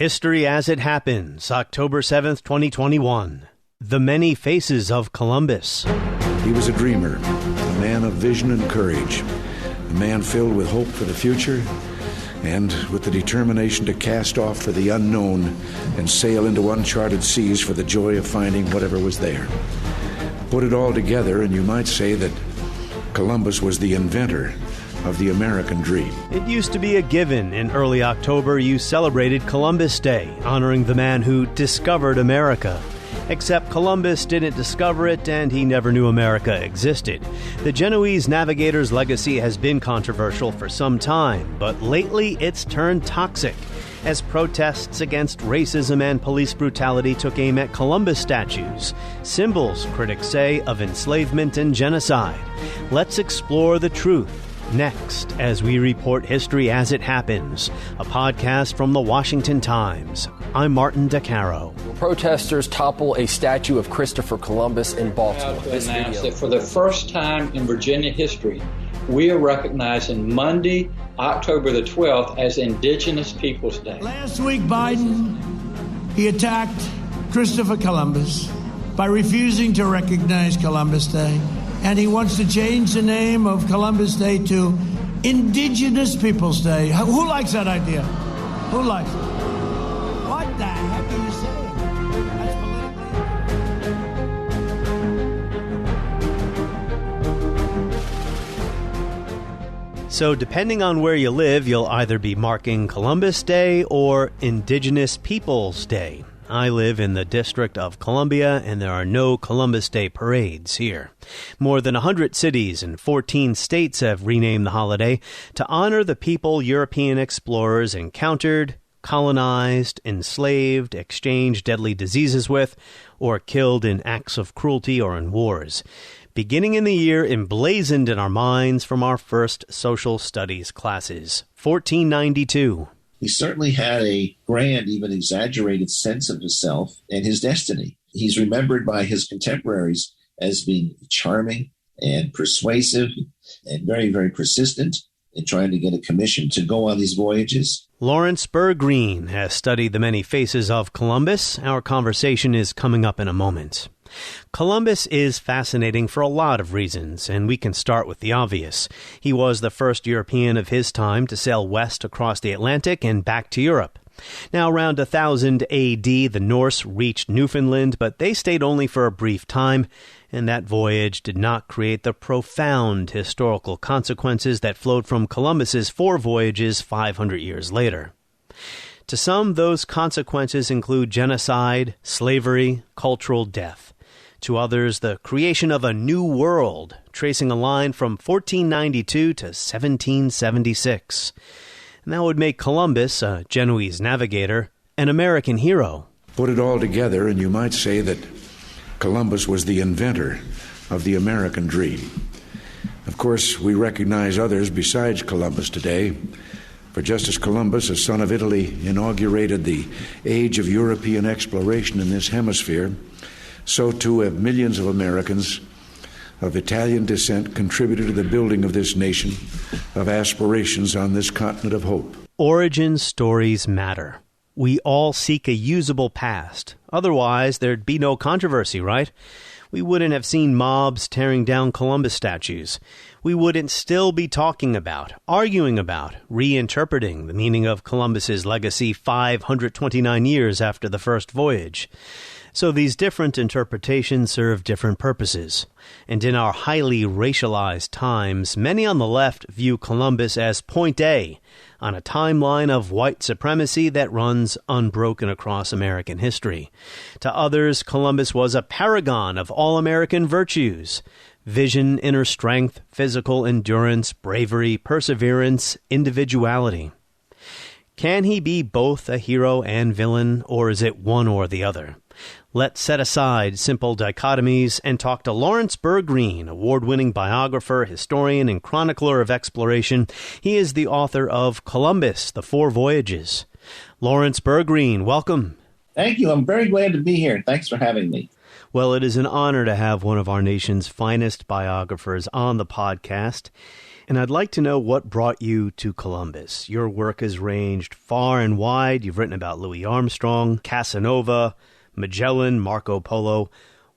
History as It Happens, October 7th, 2021. The Many Faces of Columbus. He was a dreamer, a man of vision and courage, a man filled with hope for the future and with the determination to cast off for the unknown and sail into uncharted seas for the joy of finding whatever was there. Put it all together, and you might say that Columbus was the inventor of the American dream. It used to be a given in early October you celebrated Columbus Day, honoring the man who discovered America. Except Columbus didn't discover it, and he never knew America existed. The Genoese navigator's legacy has been controversial for some time, but lately it's turned toxic as protests against racism and police brutality took aim at Columbus statues, symbols, critics say, of enslavement and genocide. Let's explore the truth next, as we report History as It Happens, a podcast from the Washington Times. I'm Martin DeCaro. Protesters topple a statue of Christopher Columbus in Baltimore. This video. That for the first time in Virginia history, we are recognizing Monday, October the 12th, as Indigenous Peoples Day. Last week, Biden, he attacked Christopher Columbus by refusing to recognize Columbus Day. And he wants to change the name of Columbus Day to Indigenous Peoples Day. Who likes that idea? Who likes it? What the heck are you saying? That's politically... So depending on where you live, you'll either be marking Columbus Day or Indigenous Peoples Day. I live in the District of Columbia, and there are no Columbus Day parades here. More than 100 cities and 14 states have renamed the holiday to honor the people European explorers encountered, colonized, enslaved, exchanged deadly diseases with, or killed in acts of cruelty or in wars. Beginning in the year emblazoned in our minds from our first social studies classes, 1492. He certainly had a grand, even exaggerated sense of himself and his destiny. He's remembered by his contemporaries as being charming and persuasive and very, very persistent in trying to get a commission to go on these voyages. Laurence Bergreen has studied the many faces of Columbus. Our conversation is coming up in a moment. Columbus is fascinating for a lot of reasons, and we can start with the obvious. He was the first European of his time to sail west across the Atlantic and back to Europe. Now, around 1000 A.D., the Norse reached Newfoundland, but they stayed only for a brief time, and that voyage did not create the profound historical consequences that flowed from Columbus's 4 voyages 500 years later. To some, those consequences include genocide, slavery, cultural death. To others, the creation of a new world, tracing a line from 1492 to 1776. And that would make Columbus, a Genoese navigator, an American hero. Put it all together, and you might say that Columbus was the inventor of the American dream. Of course, we recognize others besides Columbus today. For just as Columbus, a son of Italy, inaugurated the age of European exploration in this hemisphere, so too have millions of Americans of Italian descent contributed to the building of this nation of aspirations on this continent of hope. Origin stories matter. We all seek a usable past. Otherwise, there'd be no controversy, right? We wouldn't have seen mobs tearing down Columbus statues. We wouldn't still be talking about, arguing about, reinterpreting the meaning of Columbus's legacy 529 years after the first voyage. So these different interpretations serve different purposes. And in our highly racialized times, many on the left view Columbus as point A on a timeline of white supremacy that runs unbroken across American history. To others, Columbus was a paragon of all American virtues: vision, inner strength, physical endurance, bravery, perseverance, individuality. Can he be both a hero and villain, or is it one or the other? Let's set aside simple dichotomies and talk to Laurence Bergreen, award-winning biographer, historian, and chronicler of exploration. He is the author of Columbus, The 4 Voyages. Laurence Bergreen, welcome. Thank you. I'm very glad to be here. Thanks for having me. Well, it is an honor to have one of our nation's finest biographers on the podcast. And I'd like to know what brought you to Columbus. Your work has ranged far and wide. You've written about Louis Armstrong, Casanova, Magellan, Marco Polo.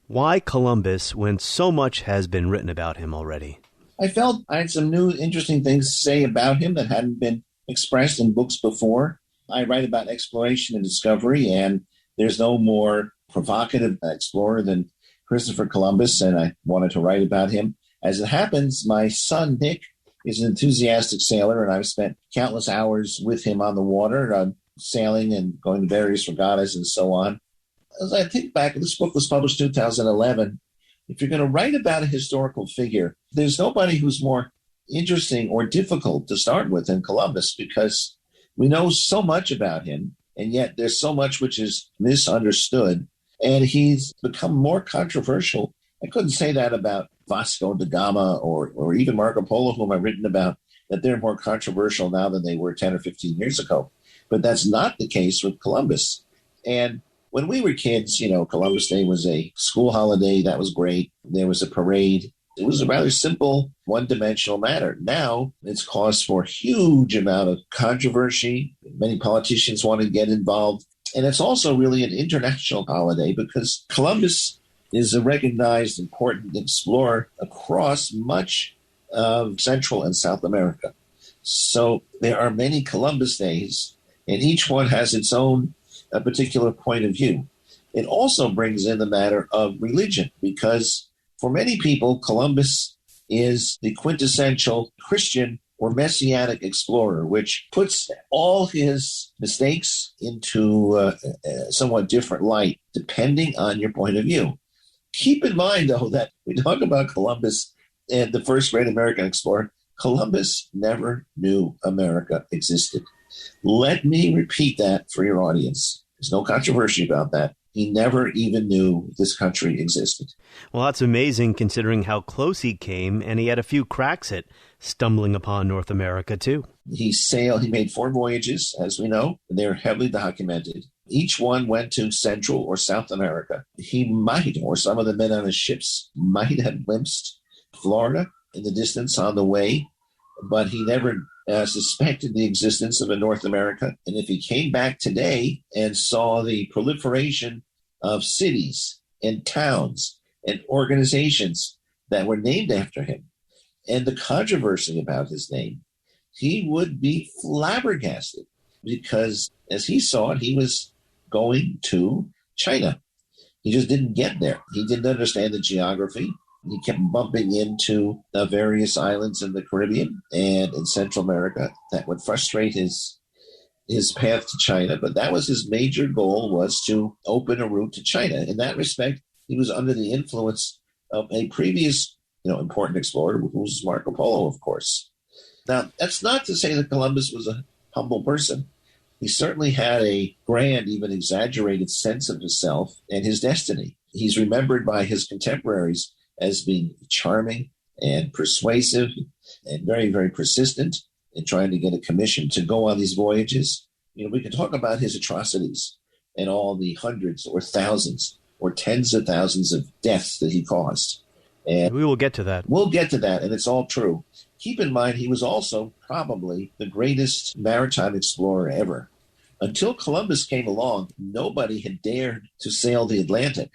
Why Columbus when so much has been written about him already? I felt I had some new, interesting things to say about him that hadn't been expressed in books before. I write about exploration and discovery, and there's no more provocative explorer than Christopher Columbus, and I wanted to write about him. As it happens, my son, Nick, is an enthusiastic sailor, and I've spent countless hours with him on the water, sailing and going to various regattas and so on. As I think back, this book was published in 2011. If you're going to write about a historical figure, there's nobody who's more interesting or difficult to start with than Columbus, because we know so much about him, and yet there's so much which is misunderstood, and he's become more controversial. I couldn't say that about Vasco da Gama or even Marco Polo, whom I've written about, that they're more controversial now than they were 10 or 15 years ago. But that's not the case with Columbus. And when we were kids, Columbus Day was a school holiday. That was great. There was a parade. It was a rather simple, one-dimensional matter. Now it's cause for a huge amount of controversy. Many politicians want to get involved. And it's also really an international holiday because Columbus is a recognized important explorer across much of Central and South America. So there are many Columbus Days, and each one has its own particular point of view. It also brings in the matter of religion, because for many people, Columbus is the quintessential Christian or messianic explorer, which puts all his mistakes into a somewhat different light, depending on your point of view. Keep in mind, though, that we talk about Columbus and the first great American explorer. Columbus never knew America existed. Let me repeat that for your audience. There's no controversy about that. He never even knew this country existed. Well, that's amazing considering how close he came, and he had a few cracks at stumbling upon North America, too. He made 4 voyages, as we know. They're heavily documented. Each one went to Central or South America. He might, or some of the men on his ships might have glimpsed Florida in the distance on the way, but he never suspected the existence of a North America. And if he came back today and saw the proliferation of cities and towns and organizations that were named after him, and the controversy about his name, he would be flabbergasted, because as he saw it, he was going to China. He just didn't get there. He didn't understand the geography. He kept bumping into various islands in the Caribbean and in Central America that would frustrate his path to China. But that was his major goal, was to open a route to China. In that respect, he was under the influence of a previous, important explorer, who was Marco Polo, of course. Now, that's not to say that Columbus was a humble person. He certainly had a grand, even exaggerated sense of himself and his destiny. He's remembered by his contemporaries as being charming and persuasive and very, very persistent in trying to get a commission to go on these voyages. We can talk about his atrocities and all the hundreds or thousands or tens of thousands of deaths that he caused. And we will get to that. We'll get to that, and it's all true. Keep in mind, he was also probably the greatest maritime explorer ever. Until Columbus came along, nobody had dared to sail the Atlantic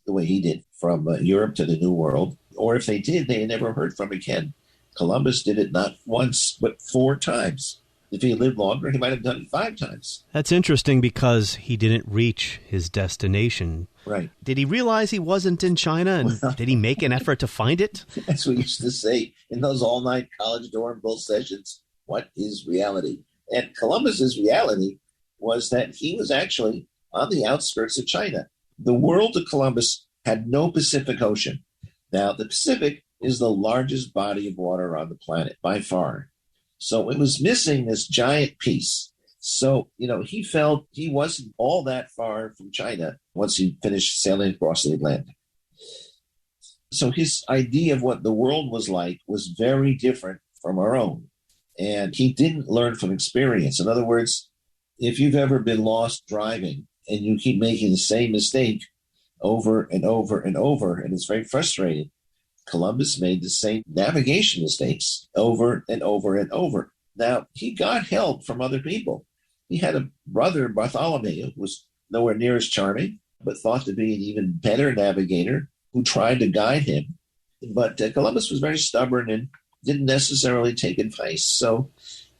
the way he did, from Europe to the New World. Or if they did, they had never heard from again. Columbus did it not once, but 4 times. If he had lived longer, he might have done it 5 times. That's interesting because he didn't reach his destination. Right. Did he realize he wasn't in China, and did he make an effort to find it? That's what we used to say in those all-night college dorm bull sessions. What is reality? And Columbus's reality was that he was actually on the outskirts of China. The world to Columbus had no Pacific Ocean. Now, the Pacific is the largest body of water on the planet by far. So it was missing this giant piece. So, he felt he wasn't all that far from China once he finished sailing across the Atlantic. So his idea of what the world was like was very different from our own. And he didn't learn from experience. In other words, if you've ever been lost driving and you keep making the same mistake over and over and over, and it's very frustrating, Columbus made the same navigation mistakes over and over and over. Now, he got help from other people. He had a brother, Bartholomew, who was nowhere near as charming, but thought to be an even better navigator, who tried to guide him. But Columbus was very stubborn and didn't necessarily take advice. So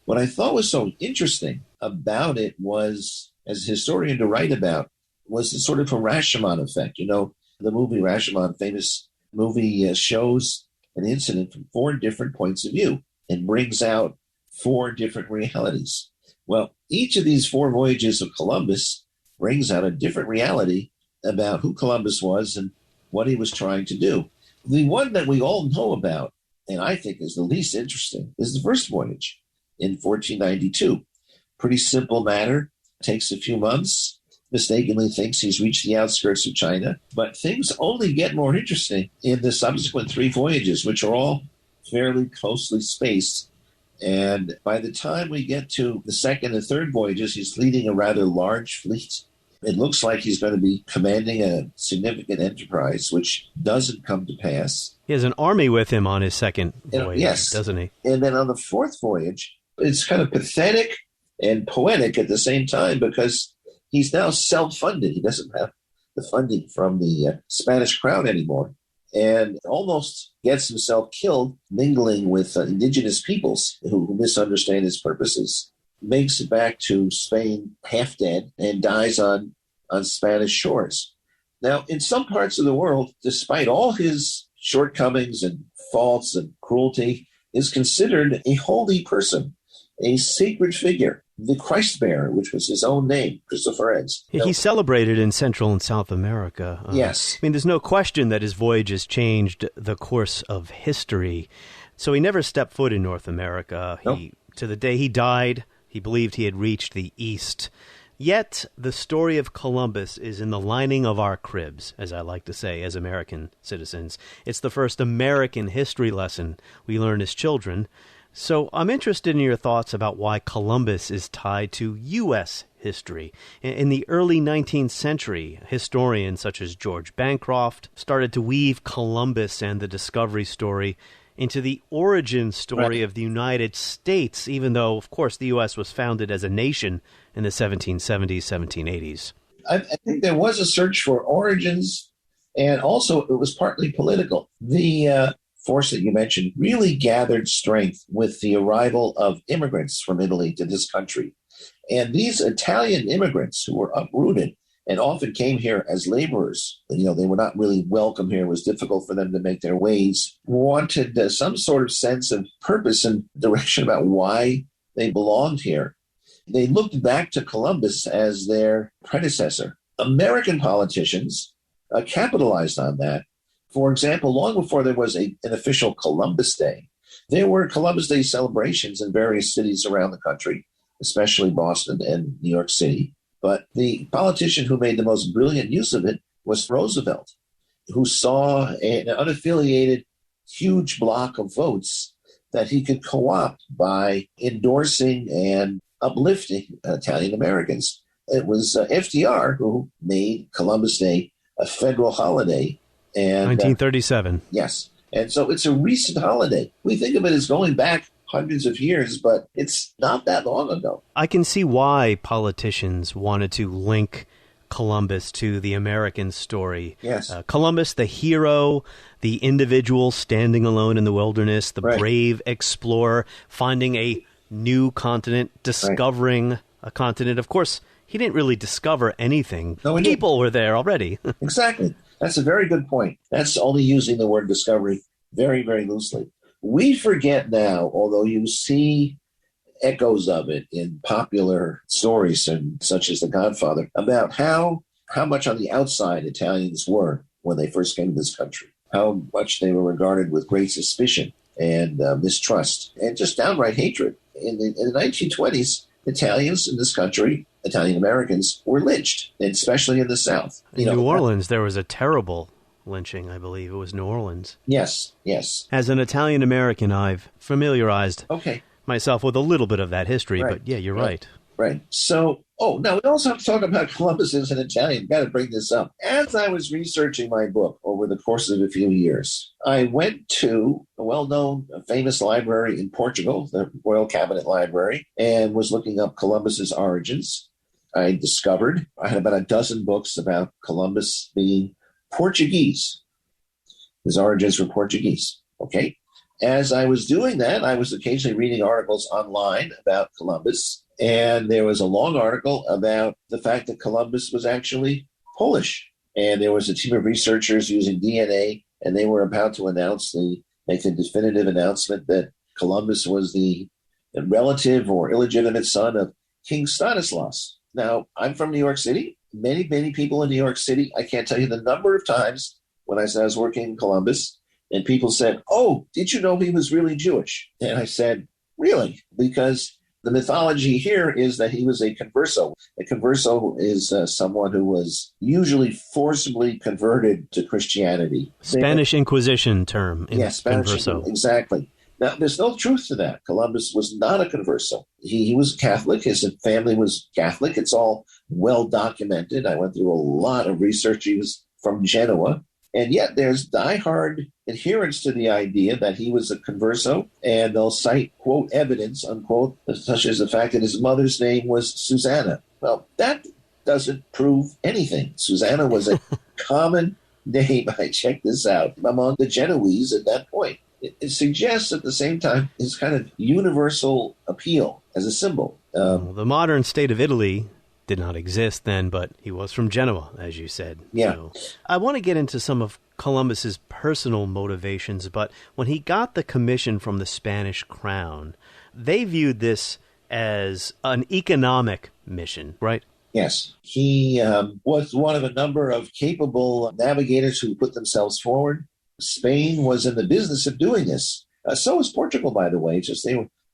what I thought was so interesting about it was, as a historian to write about, was the sort of a Rashomon effect. You know, the movie Rashomon, famous movie, shows an incident from 4 different points of view and brings out 4 different realities. Well, each of these 4 voyages of Columbus brings out a different reality about who Columbus was and what he was trying to do. The one that we all know about, and I think is the least interesting, is the first voyage in 1492. Pretty simple matter, takes a few months, mistakenly thinks he's reached the outskirts of China, but things only get more interesting in the subsequent 3 voyages, which are all fairly closely spaced. And by the time we get to the second and third voyages, he's leading a rather large fleet. It looks like he's going to be commanding a significant enterprise, which doesn't come to pass. He has an army with him on his second voyage, yes, doesn't he? And then on the fourth voyage, it's kind of pathetic and poetic at the same time, because he's now self-funded. He doesn't have the funding from the Spanish crown anymore, and almost gets himself killed mingling with indigenous peoples who misunderstand his purposes. Makes it back to Spain half dead and dies on Spanish shores. Now, in some parts of the world, despite all his shortcomings and faults and cruelty, is considered a holy person, a sacred figure, the Christ bearer, which was his own name, Christopher Eggs. He's celebrated in Central and South America. Yes. I mean, there's no question that his voyages changed the course of history. So he never stepped foot in North America. Nope. To the day he died, he believed he had reached the East. Yet, the story of Columbus is in the lining of our cribs, as I like to say, as American citizens. It's the first American history lesson we learn as children. So I'm interested in your thoughts about why Columbus is tied to U.S. history. In the early 19th century, historians such as George Bancroft started to weave Columbus and the discovery story into the origin story of the United States, even though, of course, the U.S. was founded as a nation in the 1770s, 1780s. I think there was a search for origins, and also it was partly political. The force that you mentioned really gathered strength with the arrival of immigrants from Italy to this country. And these Italian immigrants who were uprooted and often came here as laborers, you know, they were not really welcome here. It was difficult for them to make their ways, wanted some sort of sense of purpose and direction about why they belonged here. They looked back to Columbus as their predecessor. American politicians capitalized on that. For example, long before there was an official Columbus Day, there were Columbus Day celebrations in various cities around the country, especially Boston and New York City. But the politician who made the most brilliant use of it was Roosevelt, who saw an unaffiliated huge block of votes that he could co-opt by endorsing and uplifting Italian Americans. It was FDR who made Columbus Day a federal holiday. And 1937. Yes. And so it's a recent holiday. We think of it as going back hundreds of years, but it's not that long ago. I can see why politicians wanted to link Columbus to the American story. Yes. Columbus, the hero, the individual standing alone in the wilderness, the brave explorer, finding a new continent, discovering a continent. Of course, he didn't really discover anything. No, people were there already. Exactly. That's a very good point. That's only using the word discovery very, very loosely. We forget now, although you see echoes of it in popular stories and such as The Godfather, about how much on the outside Italians were when they first came to this country, how much they were regarded with great suspicion and mistrust and just downright hatred. In the 1920s, Italians in this country, Italian Americans, were lynched, especially in the South. In New Orleans, there was a terrible lynching, I believe. It was New Orleans. Yes, yes. As an Italian American, I've familiarized myself with a little bit of that history, but yeah, you're right. Right. So Oh, now we also have to talk about Columbus as an Italian. Got to bring this up. As I was researching my book over the course of a few years, I went to a well-known, famous library in Portugal, the Royal Cabinet Library, and was looking up Columbus's origins. I discovered I had about a dozen books about Columbus being Portuguese. His origins were Portuguese. Okay. As I was doing that, I was occasionally reading articles online about Columbus. And there was a long article about the fact that Columbus was actually Polish. And there was a team of researchers using DNA, and they were about to make the definitive announcement that Columbus was the relative or illegitimate son of King Stanislaus. Now, I'm from New York City. Many, many people in New York City, I can't tell you the number of times when I said I was working in Columbus, and people said, "Oh, did you know he was really Jewish?" And I said, "Really?" Because the mythology here is that he was a converso. A converso is someone who was usually forcibly converted to Christianity. Spanish Inquisition term. Yes, Spanish, converso. Exactly. Now, there's no truth to that. Columbus was not a converso. He was Catholic. His family was Catholic. It's all well documented. I went through a lot of research. He was from Genoa. And yet there's diehard adherence to the idea that he was a converso, and they'll cite, quote, evidence, unquote, such as the fact that his mother's name was Susanna. Well, that doesn't prove anything. Susanna was a common name, I checked this out, among the Genoese at that point. It suggests at the same time his kind of universal appeal as a symbol. The modern state of Italy did not exist then, but he was from Genoa, as you said. Yeah. So, I want to get into some of Columbus's personal motivations, but when he got the commission from the Spanish crown, they viewed this as an economic mission, right? Yes. He was one of a number of capable navigators who put themselves forward. Spain was in the business of doing this. So was Portugal, by the way.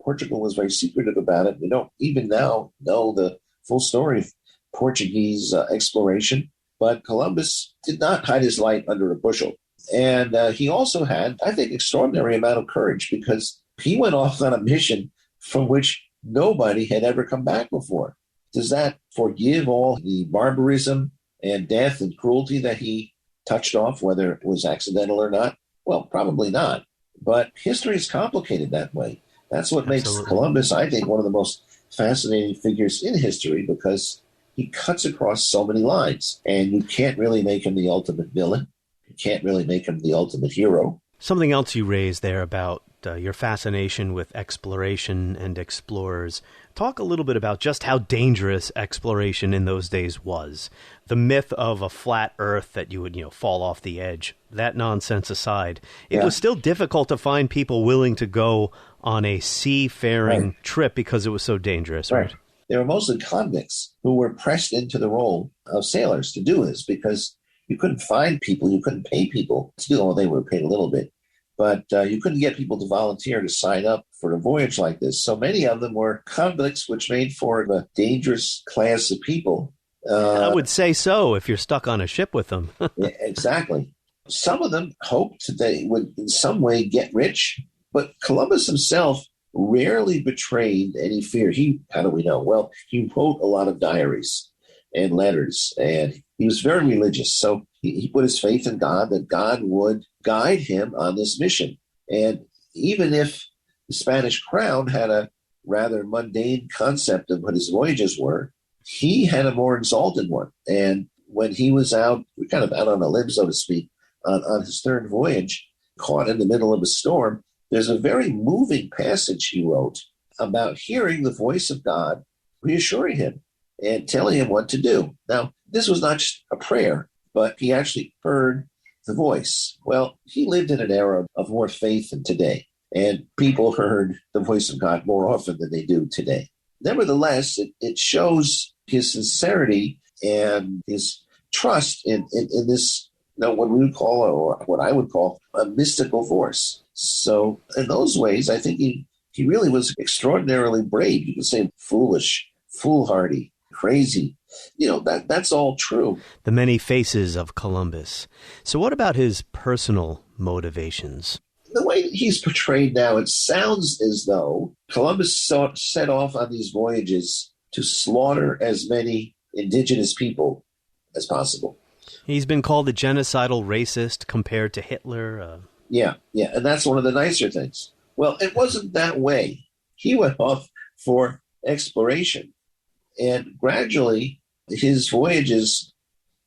Portugal was very secretive about it. We don't even now know the full story of Portuguese exploration, but Columbus did not hide his light under a bushel. And he also had, I think, extraordinary amount of courage, because he went off on a mission from which nobody had ever come back before. Does that forgive all the barbarism and death and cruelty that he touched off, whether it was accidental or not? Well, probably not. But history is complicated that way. That's what makes Columbus, I think, one of the most fascinating figures in history, because he cuts across so many lines, and you can't really make him the ultimate villain. You can't really make him the ultimate hero. Something else you raised there about your fascination with exploration and explorers. Talk a little bit about just how dangerous exploration in those days was. The myth of a flat Earth that you would, fall off the edge. That nonsense aside, it was still difficult to find people willing to go on a seafaring trip because it was so dangerous, right? They were mostly convicts who were pressed into the role of sailors to do this, because you couldn't find people, you couldn't pay people. Still, they were paid a little bit, but you couldn't get people to volunteer to sign up for a voyage like this. So many of them were convicts, which made for a dangerous class of people. I would say so, if you're stuck on a ship with them. Yeah, exactly. Some of them hoped they would in some way get rich, but Columbus himself rarely betrayed any fear. How do we know? Well, he wrote a lot of diaries and letters, and he was very religious. So he put his faith in God, that God would guide him on this mission. And even if the Spanish crown had a rather mundane concept of what his voyages were, he had a more exalted one. And when he was out, kind of out on a limb, so to speak, on his third voyage, caught in the middle of a storm, there's a very moving passage he wrote about hearing the voice of God reassuring him and telling him what to do. Now, this was not just a prayer, but he actually heard the voice. Well, he lived in an era of more faith than today, and people heard the voice of God more often than they do today. Nevertheless, it shows his sincerity and his trust in this, what we would call, or what I would call, a mystical force. So in those ways, I think he really was extraordinarily brave. You could say foolish, foolhardy, crazy. That's all true. The many faces of Columbus. So what about his personal motivations? The way he's portrayed now, it sounds as though Columbus set off on these voyages to slaughter as many indigenous people as possible. He's been called a genocidal racist compared to Hitler. Yeah, and that's one of the nicer things. Well, it wasn't that way. He went off for exploration, and gradually his voyages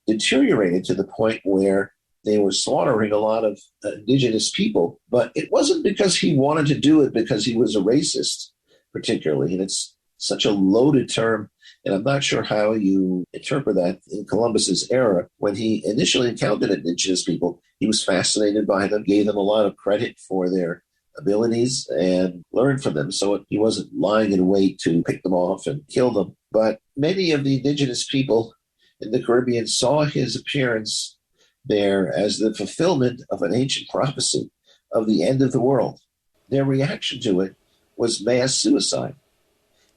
deteriorated to the point where they were slaughtering a lot of indigenous people. But it wasn't because he wanted to do it because he was a racist, particularly. And it's such a loaded term, and I'm not sure how you interpret that in Columbus's era. When he initially encountered indigenous people, he was fascinated by them, gave them a lot of credit for their abilities, and learned from them. So he wasn't lying in wait to pick them off and kill them. But many of the indigenous people in the Caribbean saw his appearance there as the fulfillment of an ancient prophecy of the end of the world. Their reaction to it was mass suicide.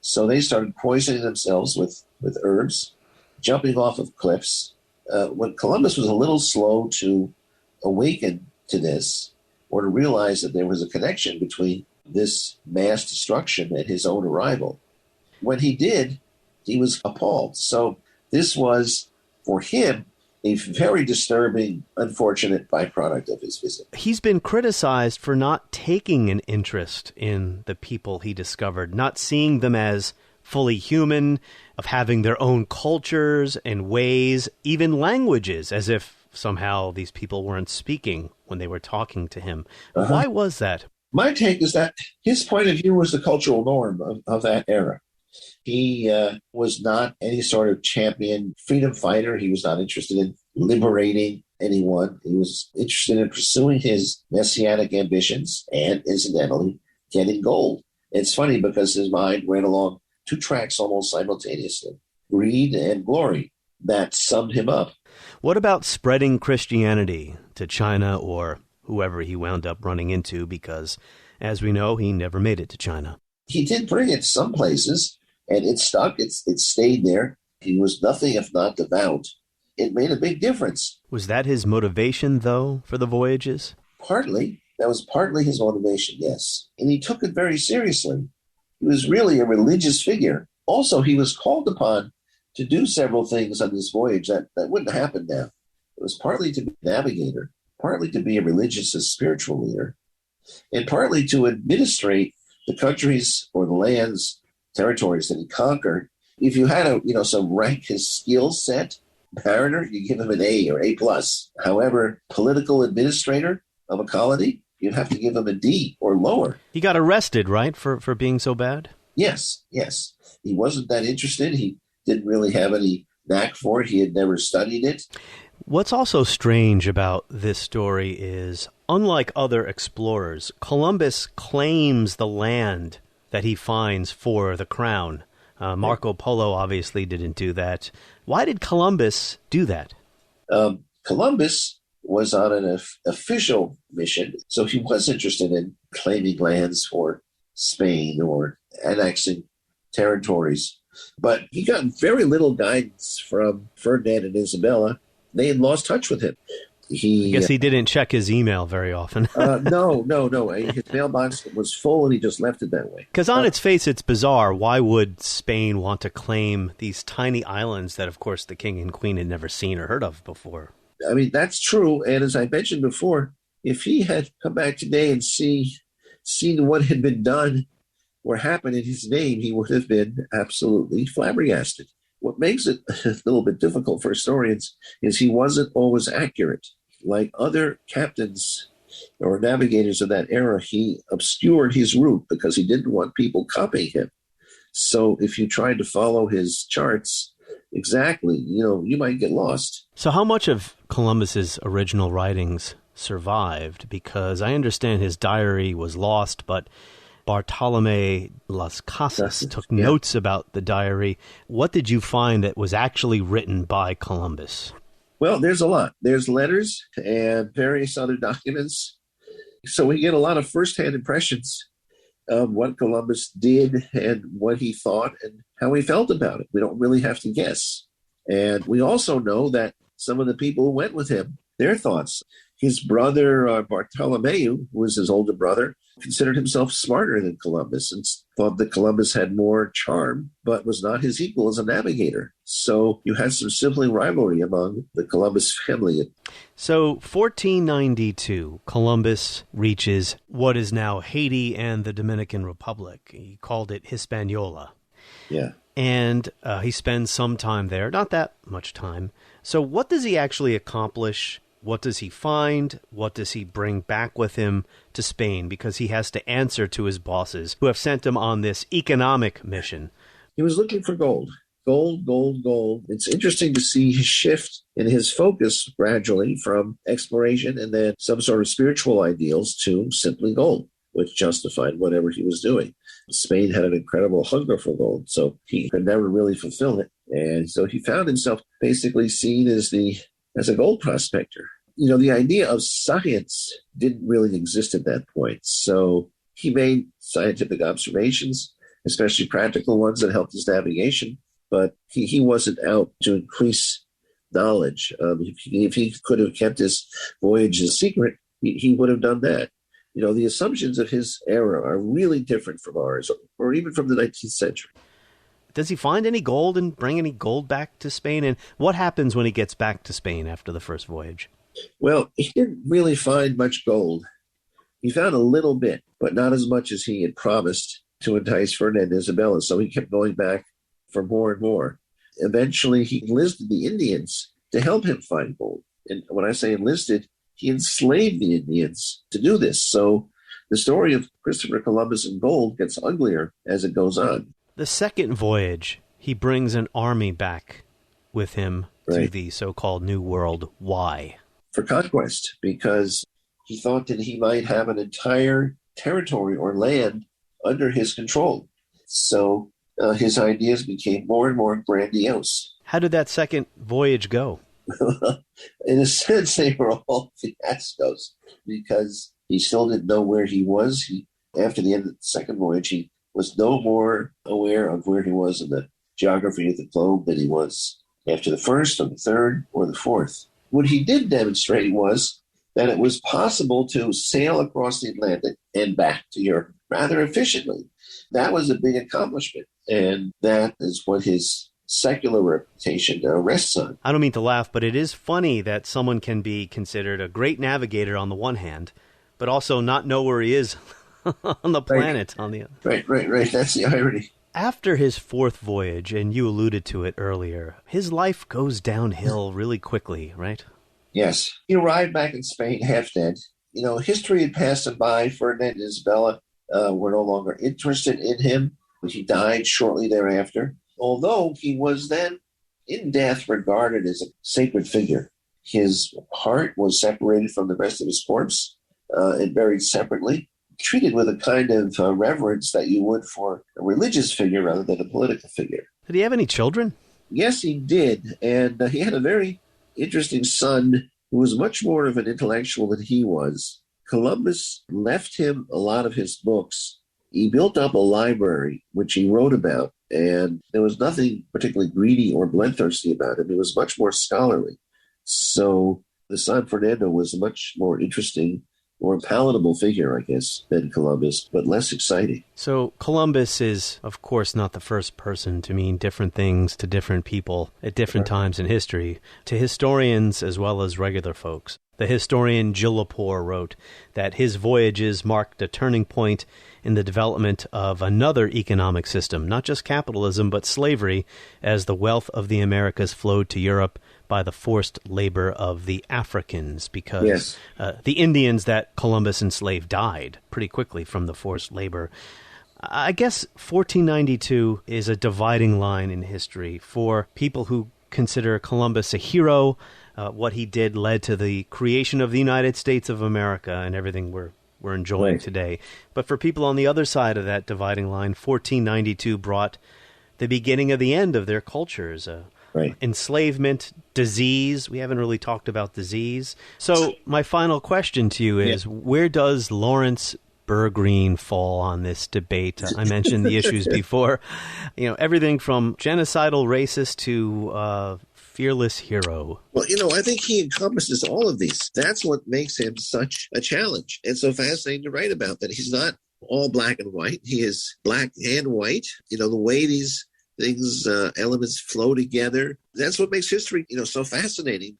So they started poisoning themselves with herbs, jumping off of cliffs. When Columbus was a little slow to awaken to this, or to realize that there was a connection between this mass destruction and his own arrival. When he did, he was appalled. So this was, for him, a very disturbing, unfortunate byproduct of his visit. He's been criticized for not taking an interest in the people he discovered, not seeing them as fully human, of having their own cultures and ways, even languages, as if somehow these people weren't speaking when they were talking to him. Why was that? My take is that his point of view was the cultural norm of that era. He was not any sort of champion freedom fighter. He was not interested in liberating anyone. He was interested in pursuing his messianic ambitions and, incidentally, getting gold. It's funny because his mind ran along two tracks almost simultaneously, greed and glory. That summed him up. What about spreading Christianity to China or whoever he wound up running into? Because, as we know, he never made it to China. He did bring it some places, and it stuck. It stayed there. He was nothing if not devout. It made a big difference. Was that his motivation, though, for the voyages? Partly. That was partly his motivation, yes. And he took it very seriously. He was really a religious figure. Also, he was called upon to do several things on this voyage that wouldn't happen now. It was partly to be a navigator, partly to be a religious and spiritual leader, and partly to administrate the countries or the lands, territories that he conquered. If you had some rank his skill set, mariner, you give him an A or A+. However, political administrator of a colony, you'd have to give him a D or lower. He got arrested, right, for being so bad? Yes. He wasn't that interested. He didn't really have any knack for it. He had never studied it. What's also strange about this story is, unlike other explorers, Columbus claims the land that he finds for the crown. Marco Polo obviously didn't do that. Why did Columbus do that? Columbus was on an official mission, so he was interested in claiming lands for Spain or annexing territories. But he got very little guidance from Ferdinand and Isabella. They had lost touch with him. I guess he didn't check his email very often. No. His mailbox was full, and he just left it that way. Because on its face, it's bizarre. Why would Spain want to claim these tiny islands that, of course, the king and queen had never seen or heard of before? I mean, that's true. And as I mentioned before, if he had come back today and seen what had been done or happened in his name, he would have been absolutely flabbergasted. What makes it a little bit difficult for historians is he wasn't always accurate. Like other captains or navigators of that era, he obscured his route because he didn't want people copying him. So if you tried to follow his charts exactly, you might get lost. So how much of Columbus's original writings survived? Because I understand his diary was lost, but Bartolome Las Casas took notes about the diary. What did you find that was actually written by Columbus? Well, there's a lot. There's letters and various other documents. So we get a lot of firsthand impressions of what Columbus did and what he thought and how he felt about it. We don't really have to guess. And we also know that some of the people who went with him, their thoughts. His brother, Bartholomew, who was his older brother, considered himself smarter than Columbus and thought that Columbus had more charm, but was not his equal as a navigator. So you had some sibling rivalry among the Columbus family. So 1492, Columbus reaches what is now Haiti and the Dominican Republic. He called it Hispaniola. Yeah. And he spends some time there, not that much time. So what does he actually accomplish? What does he find? What does he bring back with him to Spain? Because he has to answer to his bosses who have sent him on this economic mission. He was looking for gold. Gold, gold, gold. It's interesting to see his shift in his focus gradually from exploration and then some sort of spiritual ideals to simply gold, which justified whatever he was doing. Spain had an incredible hunger for gold, so he could never really fulfill it. And so he found himself basically seen as a gold prospector. You know, the idea of science didn't really exist at that point. So he made scientific observations, especially practical ones that helped his navigation. But he wasn't out to increase knowledge. If he could have kept his voyages secret, he would have done that. You know, the assumptions of his era are really different from ours, or even from the 19th century. Does he find any gold and bring any gold back to Spain? And what happens when he gets back to Spain after the first voyage? Well, he didn't really find much gold. He found a little bit, but not as much as he had promised to entice Ferdinand and Isabella. So he kept going back for more and more. Eventually, he enlisted the Indians to help him find gold. And when I say enlisted, he enslaved the Indians to do this. So the story of Christopher Columbus and gold gets uglier as it goes on. The second voyage, he brings an army back with him to the so-called New World. Why? For conquest, because he thought that he might have an entire territory or land under his control. So his ideas became more and more grandiose. How did that second voyage go? In a sense, they were all fiascos because he still didn't know where he was. After the end of the second voyage, he was no more aware of where he was in the geography of the globe than he was after the first or the third or the fourth. What he did demonstrate was that it was possible to sail across the Atlantic and back to Europe rather efficiently. That was a big accomplishment, and that is what his secular reputation rests on. I don't mean to laugh, but it is funny that someone can be considered a great navigator on the one hand, but also not know where he is on the planet on the other. Right. That's the irony. After his fourth voyage, and you alluded to it earlier, his life goes downhill really quickly, right? Yes. He arrived back in Spain half dead. You know, history had passed him by. Ferdinand and Isabella were no longer interested in him. He died shortly thereafter, although he was then in death regarded as a sacred figure. His heart was separated from the rest of his corpse and buried separately, treated with a kind of reverence that you would for a religious figure rather than a political figure. Did he have any children? Yes, he did. And he had a very interesting son who was much more of an intellectual than he was. Columbus left him a lot of his books. He built up a library, which he wrote about, and there was nothing particularly greedy or bloodthirsty about him. He was much more scholarly. So the son Fernando was a much more interesting, more palatable figure, I guess, than Columbus, but less exciting. So Columbus is, of course, not the first person to mean different things to different people at different times in history, to historians as well as regular folks. The historian Gilles Lepore wrote that his voyages marked a turning point in the development of another economic system, not just capitalism, but slavery, as the wealth of the Americas flowed to Europe by the forced labor of the Africans, because the Indians that Columbus enslaved died pretty quickly from the forced labor. I guess 1492 is a dividing line in history for people who consider Columbus a hero. What he did led to the creation of the United States of America and everything we're enjoying today. But for people on the other side of that dividing line, 1492 brought the beginning of the end of their cultures. Enslavement, disease. We haven't really talked about disease. So my final question to you is, where does Laurence Bergreen fall on this debate? I mentioned the issues before. You know, everything from genocidal racist to fearless hero. Well, I think he encompasses all of these. That's what makes him such a challenge and so fascinating to write about, that he's not all black and white. He is black and white. The way these things, elements flow together. That's what makes history, so fascinating.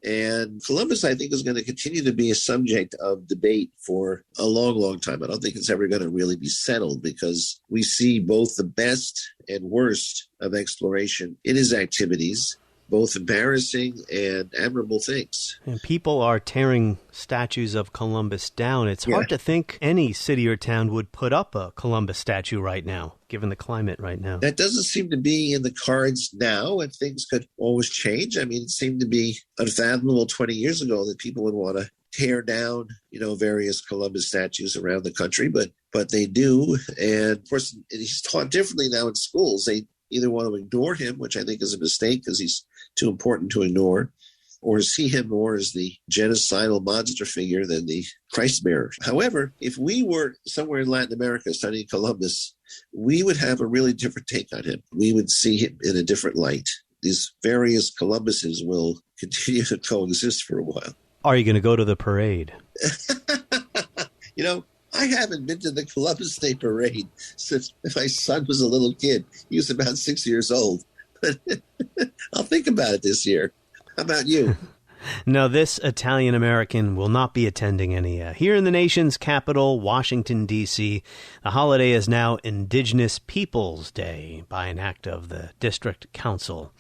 And Columbus, I think, is going to continue to be a subject of debate for a long, long time. I don't think it's ever going to really be settled, because we see both the best and worst of exploration in his activities, both embarrassing and admirable things. And people are tearing statues of Columbus down. It's hard to think any city or town would put up a Columbus statue right now, given the climate right now. That doesn't seem to be in the cards now, and things could always change. I mean, it seemed to be unfathomable 20 years ago that people would want to tear down, various Columbus statues around the country, but they do. And of course, he's taught differently now in schools. They either want to ignore him, which I think is a mistake because he's too important to ignore, or see him more as the genocidal monster figure than the Christ bearer. However, if we were somewhere in Latin America studying Columbus, we would have a really different take on him. We would see him in a different light. These various Columbuses will continue to coexist for a while. Are you going to go to the parade? I haven't been to the Columbus Day Parade since my son was a little kid. He was about 6 years old. But I'll think about it this year. How about you? No, this Italian-American will not be attending any. Here in the nation's capital, Washington, D.C., the holiday is now Indigenous Peoples Day by an act of the District Council.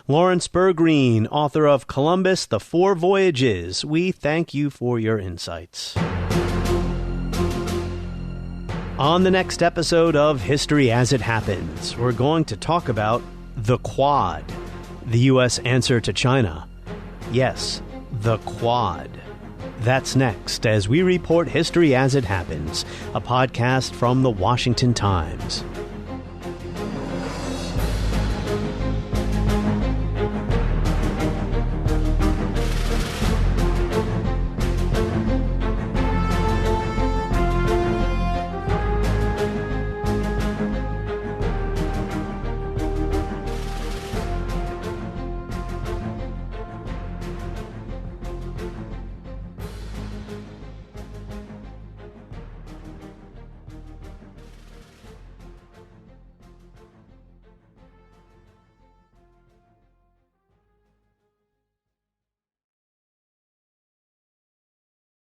Laurence Bergreen, author of Columbus, The Four Voyages, we thank you for your insights. On the next episode of History as It Happens, we're going to talk about the Quad, the U.S. answer to China. Yes, the Quad. That's next as we report History as It Happens, a podcast from the Washington Times.